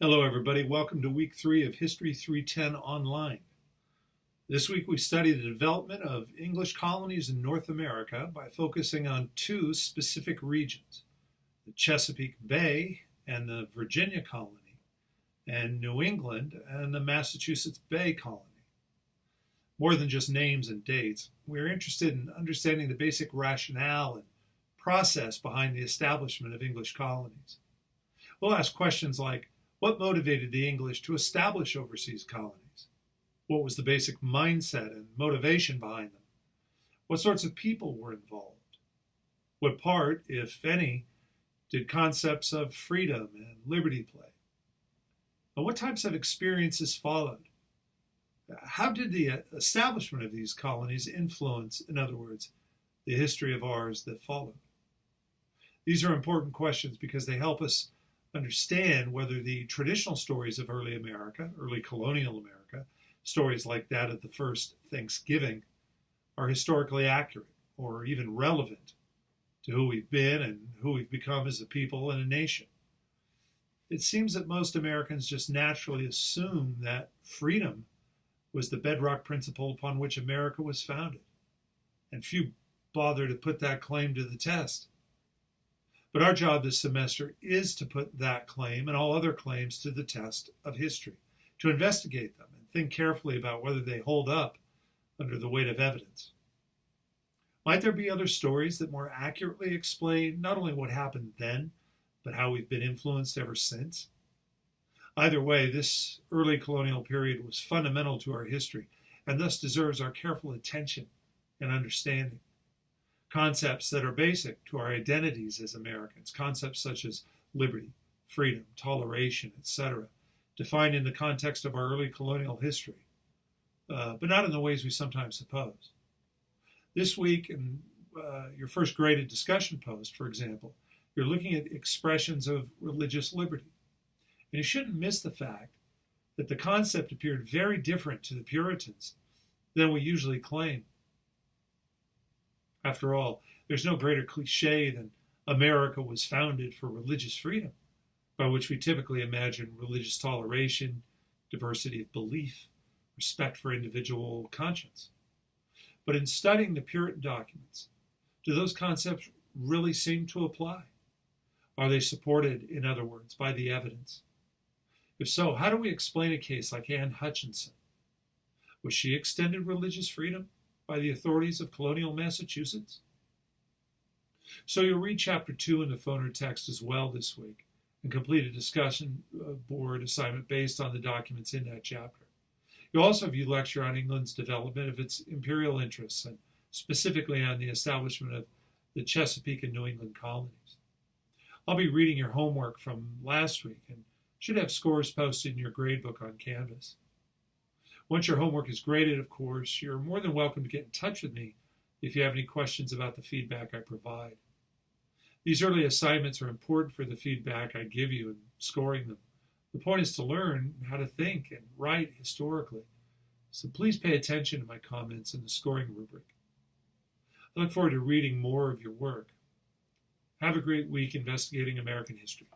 Hello, everybody. Welcome to week 3 of History 310 Online. This week we study the development of English colonies in North America by focusing on two specific regions, the Chesapeake Bay and the Virginia colony, and New England and the Massachusetts Bay colony. More than just names and dates, we're interested in understanding the basic rationale and process behind the establishment of English colonies. We'll ask questions like, what motivated the English to establish overseas colonies? What was the basic mindset and motivation behind them? What sorts of people were involved? What part, if any, did concepts of freedom and liberty play? And what types of experiences followed? How did the establishment of these colonies influence, in other words, the history of ours that followed? These are important questions because they help us understand whether the traditional stories of early America, early colonial America, stories like that of the first Thanksgiving, are historically accurate or even relevant to who we've been and who we've become as a people and a nation. It seems that most Americans just naturally assume that freedom was the bedrock principle upon which America was founded, and few bother to put that claim to the test. But our job this semester is to put that claim and all other claims to the test of history, to investigate them and think carefully about whether they hold up under the weight of evidence. Might there be other stories that more accurately explain not only what happened then, but how we've been influenced ever since? Either way, this early colonial period was fundamental to our history and thus deserves our careful attention and understanding. Concepts that are basic to our identities as Americans, concepts such as liberty, freedom, toleration, etc., defined in the context of our early colonial history, but not in the ways we sometimes suppose. This week, in your first graded discussion post, for example, you're looking at expressions of religious liberty. And you shouldn't miss the fact that the concept appeared very different to the Puritans than we usually claim. After all, there's no greater cliche than America was founded for religious freedom, by which we typically imagine religious toleration, diversity of belief, respect for individual conscience. But in studying the Puritan documents, do those concepts really seem to apply? Are they supported, in other words, by the evidence? If so, how do we explain a case like Anne Hutchinson? Was she extended religious freedom by the authorities of colonial Massachusetts? So you'll read Chapter 2 in the phone or text as well this week and complete a discussion board assignment based on the documents in that chapter. You'll also view a lecture on England's development of its imperial interests and specifically on the establishment of the Chesapeake and New England colonies. I'll be reading your homework from last week and should have scores posted in your gradebook on Canvas. Once your homework is graded, of course, you're more than welcome to get in touch with me if you have any questions about the feedback I provide. These early assignments are important for the feedback I give you in scoring them. The point is to learn how to think and write historically, so please pay attention to my comments in the scoring rubric. I look forward to reading more of your work. Have a great week investigating American history.